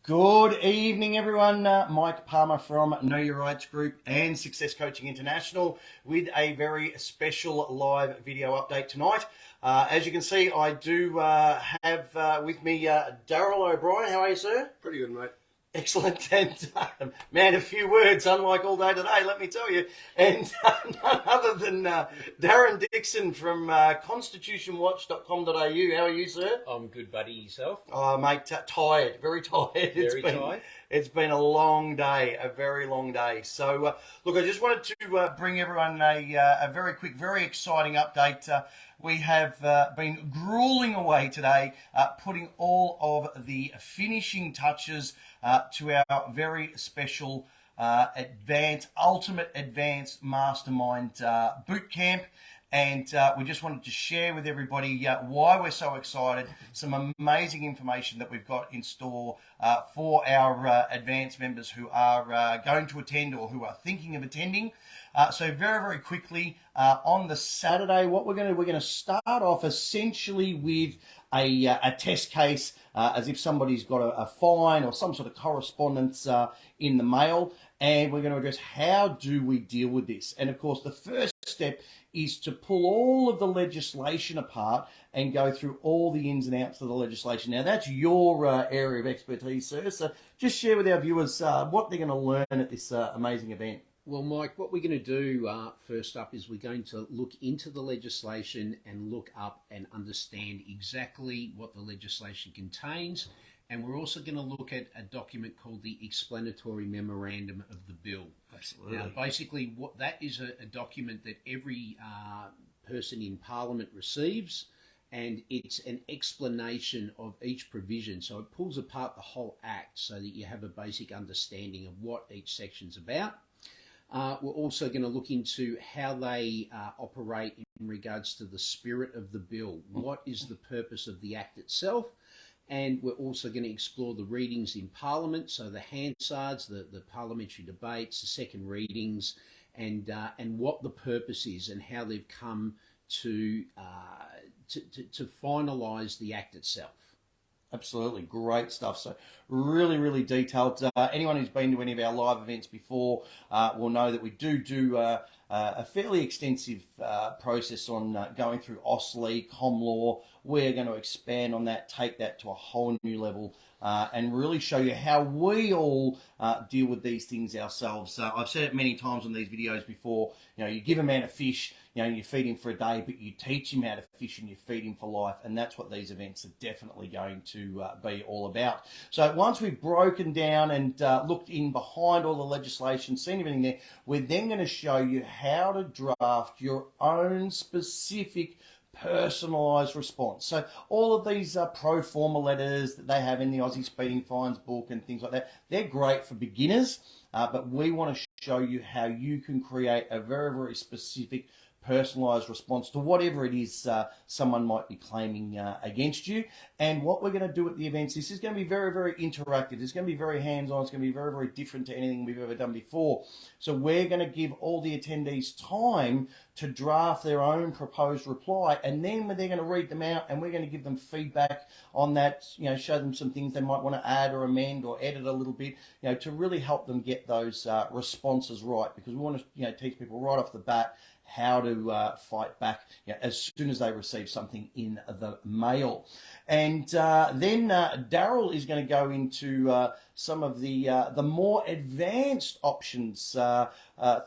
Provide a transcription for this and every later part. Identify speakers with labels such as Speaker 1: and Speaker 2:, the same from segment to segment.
Speaker 1: Good evening, everyone. Mike Palmer from Know Your Rights Group and Success Coaching International with a very special live video update tonight. As you can see, I do have with me Darryl O'Brien. How are you, sir?
Speaker 2: Pretty good, mate.
Speaker 1: Excellent. And man, a few words, unlike all day today, let me tell you. And none other than Darren Dixon from constitutionwatch.com.au. How are you, sir?
Speaker 3: I'm good, buddy. Yourself?
Speaker 1: Oh, mate, tired, very tired.
Speaker 3: Tired?
Speaker 1: It's been a long day, a very long day. So, look, I just wanted to bring everyone a very quick, very exciting update. We have been grueling away today, putting all of the finishing touches to our very special Ultimate Advanced Mastermind Boot Camp. And we just wanted to share with everybody why we're so excited, some amazing information that we've got in store for our advanced members who are going to attend or who are thinking of attending. So very, very quickly, on the Saturday, what we're going to start off essentially with a test case, as if somebody's got a fine or some sort of correspondence in the mail, and we're going to address how do we deal with this. And of course, the first step is to pull all of the legislation apart and go through all the ins and outs of the legislation. Now, that's your area of expertise, sir. So just share with our viewers what they're going to learn at this amazing event.
Speaker 3: Well, Mike, what we're going to do first up is we're going to look into the legislation and look up and understand exactly what the legislation contains. And we're also going to look at a document called the Explanatory Memorandum of the Bill.
Speaker 1: Absolutely.
Speaker 3: Now, basically, what that is a document that every person in Parliament receives, and it's an explanation of each provision. So it pulls apart the whole Act so that you have a basic understanding of what each section's about. We're also going to look into how they operate in regards to the spirit of the bill. What is the purpose of the Act itself? And we're also going to explore the readings in Parliament, so the Hansards, the parliamentary debates, the second readings, and what the purpose is and how they've come to finalise the Act itself.
Speaker 1: Absolutely, great stuff. So really, really detailed. Anyone who's been to any of our live events before will know that we do a fairly extensive process on going through OSLE, Com Law. We're going to expand on that, take that to a whole new level, and really show you how we all deal with these things ourselves. I've said it many times on these videos before. You know, you give a man a fish, you feed him for a day, but you teach him how to fish and you feed him for life. And that's what these events are definitely going to be all about. So once we've broken down and looked in behind all the legislation, seen everything there, we're then going to show you how to draft your own specific personalised response. So all of these pro forma letters that they have in the Aussie Speeding Fines book and things like that, they're great for beginners, but we want to show you how you can create a very, very specific personalised response to whatever it is someone might be claiming against you. And what we're going to do at the events, this is going to be very, very interactive. It's going to be very hands-on. It's going to be very, very different to anything we've ever done before. So we're going to give all the attendees time to draft their own proposed reply, and then they're going to read them out, and we're going to give them feedback on that, show them some things they might want to add or amend or edit a little bit, to really help them get those responses right, because we want to teach people right off the bat how to fight back as soon as they receive something in the mail. And then Darryl is going to go into some of the more advanced options,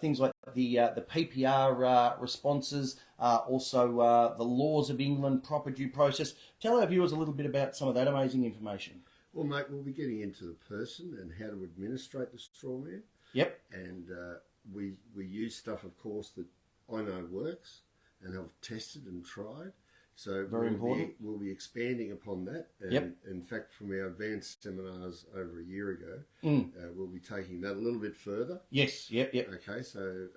Speaker 1: things like the PPR responses, also the laws of England, proper due process. Tell our viewers a little bit about some of that amazing information.
Speaker 2: Well, mate, we'll be getting into the person and how to administrate the straw man.
Speaker 1: Yep.
Speaker 2: And we use stuff, of course, that I know works and have tested and tried. So
Speaker 1: very important.
Speaker 2: We'll be expanding upon that. And
Speaker 1: yep.
Speaker 2: In fact, from our advanced seminars over a year ago, we'll be taking that a little bit further.
Speaker 1: Yes, yep.
Speaker 2: Okay, so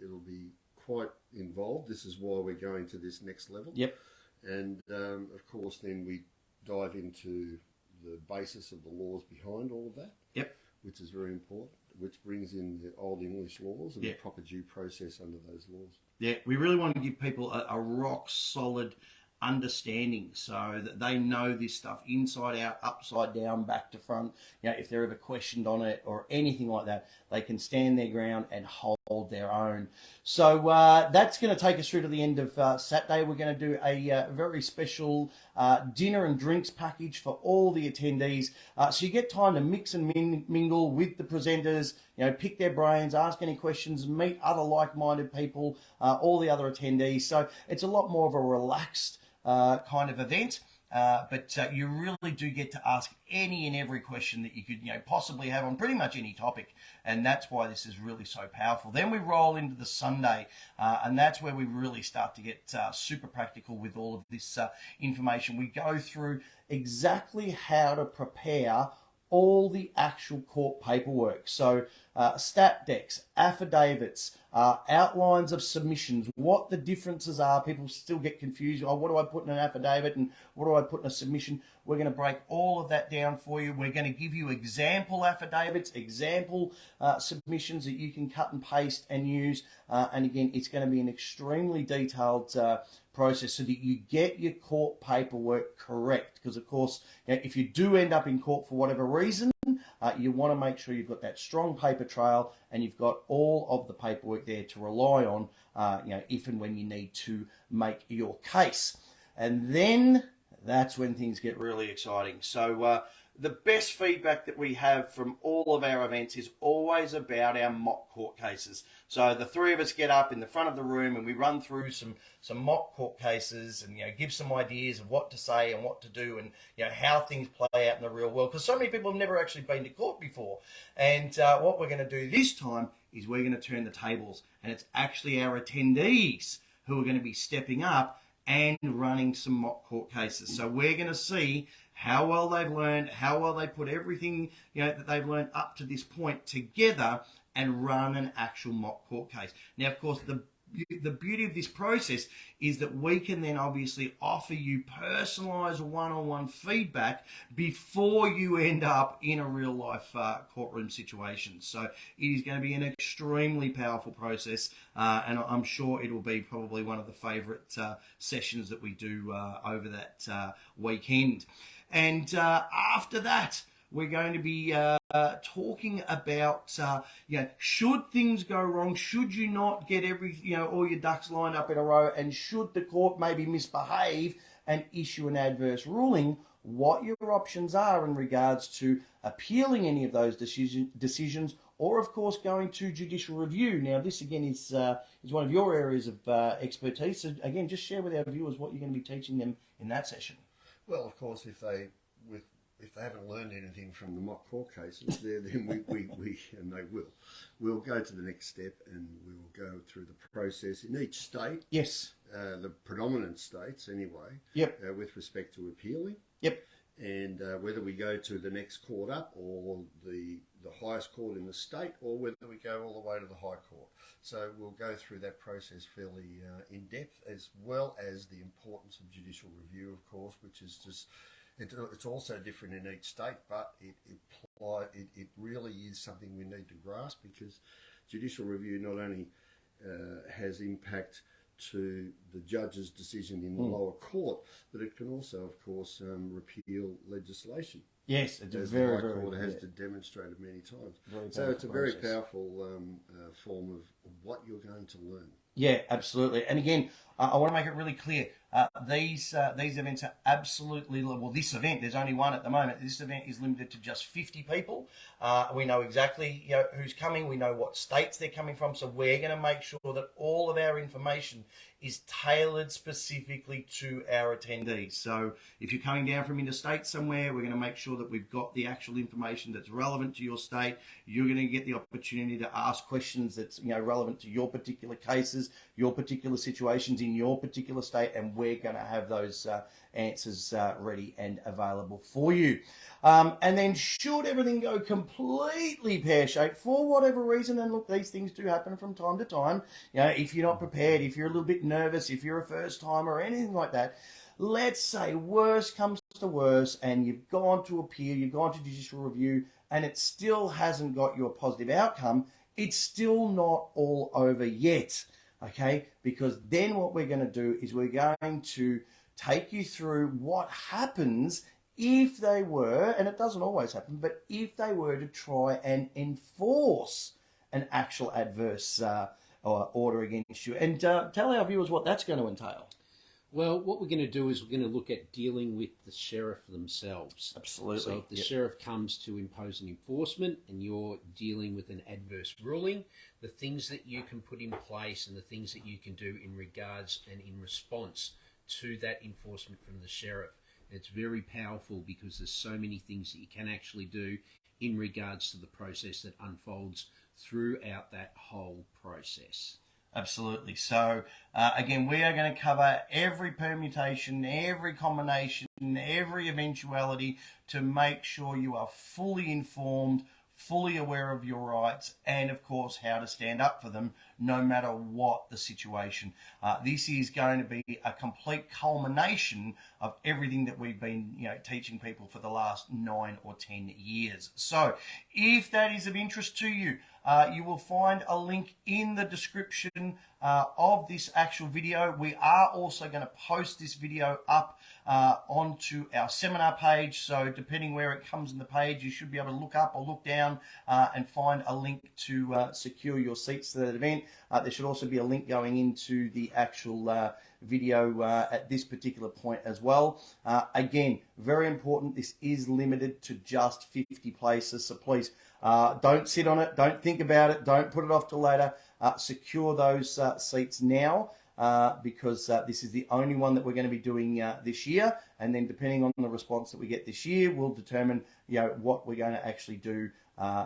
Speaker 2: it'll be quite involved. This is why we're going to this next level.
Speaker 1: Yep.
Speaker 2: And of course, then we dive into the basis of the laws behind all of that.
Speaker 1: Yep.
Speaker 2: Which is very important, which brings in the Old English laws and
Speaker 1: yep.
Speaker 2: the proper due process under those laws.
Speaker 1: Yeah, we really want to give people a rock solid understanding, so that they know this stuff inside out, upside down, back to front. If they're ever questioned on it or anything like that, they can stand their ground and hold their own. So that's going to take us through to the end of Saturday. We're going to do a very special dinner and drinks package for all the attendees. So you get time to mix and mingle with the presenters, pick their brains, ask any questions, meet other like-minded people, all the other attendees. So it's a lot more of a relaxed kind of event. But you really do get to ask any and every question that you could possibly have on pretty much any topic, and that's why this is really so powerful. Then we roll into the Sunday, and that's where we really start to get super practical with all of this information. We go through exactly how to prepare all the actual court paperwork. So stat decks, affidavits, outlines of submissions, what the differences are. People still get confused. Oh, what do I put in an affidavit and what do I put in a submission? We're going to break all of that down for you. We're going to give you example affidavits, example submissions that you can cut and paste and use. And again, it's going to be an extremely detailed process so that you get your court paperwork correct. Because, of course, if you do end up in court for whatever reason, you want to make sure you've got that strong paper trail and you've got all of the paperwork there to rely on, if and when you need to make your case. And then that's when things get really exciting. So the best feedback that we have from all of our events is always about our mock court cases. So the three of us get up in the front of the room and we run through some mock court cases and give some ideas of what to say and what to do and how things play out in the real world, because so many people have never actually been to court before. And what we're going to do this time is we're going to turn the tables, and it's actually our attendees who are going to be stepping up and running some mock court cases. So we're going to see how well they've learned, how well they put everything that they've learned up to this point together and run an actual mock court case. Now, of course, the beauty of this process is that we can then obviously offer you personalised one-on-one feedback before you end up in a real-life courtroom situation. So it is going to be an extremely powerful process, and I'm sure it will be probably one of the favourite sessions that we do over that weekend. And after that, we're going to be talking about, should things go wrong? Should you not get all your ducks lined up in a row? And should the court maybe misbehave and issue an adverse ruling? What your options are in regards to appealing any of those decisions, or of course going to judicial review. Now, this again is one of your areas of expertise. So again, just share with our viewers what you're going to be teaching them in that session.
Speaker 2: Well, of course, if they haven't learned anything from the mock court cases, then we'll go to the next step and we'll go through the process in each state.
Speaker 1: Yes.
Speaker 2: The predominant states, anyway.
Speaker 1: Yep.
Speaker 2: With respect to appealing.
Speaker 1: Yep.
Speaker 2: And whether we go to the next court up or the highest court in the state, or whether we go all the way to the high court. So we'll go through that process fairly in depth, as well as the importance of judicial review, of course, which is just. It's also different in each state, but it really is something we need to grasp, because judicial review not only has impact to the judge's decision in the lower court, but it can also, of course, repeal legislation.
Speaker 1: Yes, it's
Speaker 2: as
Speaker 1: very,
Speaker 2: the High Court
Speaker 1: very
Speaker 2: has demonstrated many times.
Speaker 1: So
Speaker 2: it's a very powerful form of what you're going to learn.
Speaker 1: Yeah, absolutely. And again, I want to make it really clear. These events are absolutely, well, this event, there's only one at the moment. This event is limited to just 50 people. We know exactly who's coming. We know what states they're coming from. So we're going to make sure that all of our information is tailored specifically to our attendees. So if you're coming down from interstate somewhere, we're going to make sure that we've got the actual information that's relevant to your state. You're going to get the opportunity to ask questions that's relevant to your particular cases, your particular situations in your particular state, and we're going to have those answers ready and available for you. And then should everything go completely pear-shaped for whatever reason, and look, these things do happen from time to time, if you're not prepared, if you're a little bit nervous, if you're a first timer or anything like that, let's say worst comes to worst and you've gone to appeal, you've gone to judicial review, and it still hasn't got you a positive outcome, it's still not all over yet. Okay, because then what we're going to do is we're going to take you through what happens if they were, and it doesn't always happen, but if they were to try and enforce an actual adverse order against you. And tell our viewers what that's going to entail.
Speaker 3: Well, what we're going to do is we're going to look at dealing with the sheriff themselves.
Speaker 1: Absolutely.
Speaker 3: So if the sheriff comes to impose an enforcement and you're dealing with an adverse ruling, the things that you can put in place and the things that you can do in regards and in response to that enforcement from the sheriff. It's very powerful because there's so many things that you can actually do in regards to the process that unfolds throughout that whole process.
Speaker 1: Absolutely. So, again, we are going to cover every permutation, every combination, every eventuality to make sure you are fully informed, fully aware of your rights, and, of course, how to stand up for them no matter what the situation. This is going to be a complete culmination of everything that we've been teaching people for the last 9 or 10 years. So, if that is of interest to you, you will find a link in the description of this actual video. We are also going to post this video up onto our seminar page. So depending where it comes in the page, you should be able to look up or look down and find a link to secure your seats to that event. There should also be a link going into the actual video at this particular point as well. Again, very important, this is limited to just 50 places, so please don't sit on it, don't think about it, don't put it off till later. Secure those seats now because this is the only one that we're going to be doing this year, and then depending on the response that we get this year, we'll determine what we're going to actually do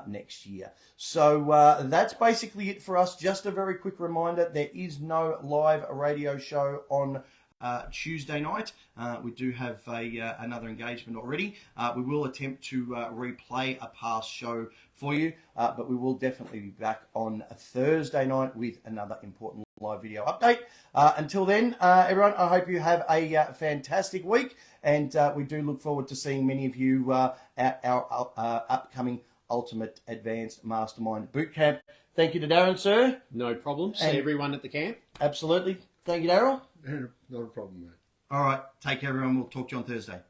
Speaker 1: next year. So that's basically it for us. Just a very quick reminder, there is no live radio show on Tuesday night. We do have another engagement already. We will attempt to replay a past show for you, but we will definitely be back on a Thursday night with another important live video update. Until then, everyone, I hope you have a fantastic week, and we do look forward to seeing many of you at our upcoming Ultimate Advanced Mastermind Boot Camp. Thank you to Darren, sir.
Speaker 3: No problem. See everyone at the camp.
Speaker 1: Absolutely. Thank you, Darryl.
Speaker 2: Not a problem, mate.
Speaker 1: All right. Take care, everyone. We'll talk to you on Thursday.